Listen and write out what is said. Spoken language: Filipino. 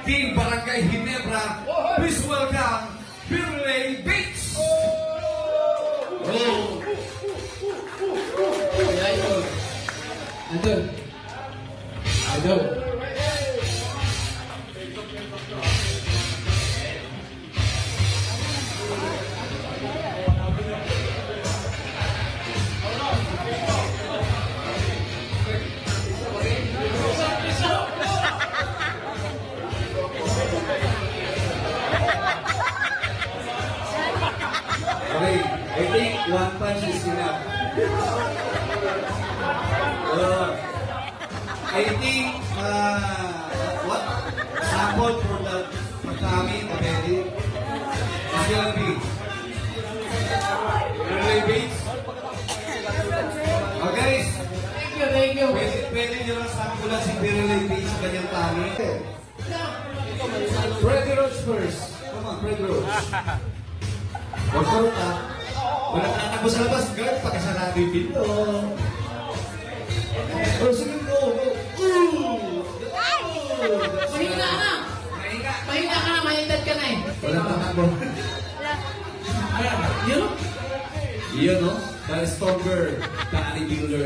Team Barangay Ginebra, please welcome Pirley Beach! Oh! Idol! Idol! Idol! Okay, I think one punch is enough. I think, what? Sample for the Matami, the Betty. It's gonna be Pirley Beach. Okay, Thank you! pwede nyo lang sampulan si Pirley Beach sa kanyang tami. Freddy Roach first. Come on, Freddy Roach. Pagkarot ka, wala tatakbo sa labas, guard, pakasarado yung pinto. O, sige ko. Mahina ka na! Mahina ka na, mahintad ka na eh. Wala tatakbo. Yun? Yun, no? The stronger bodybuilder.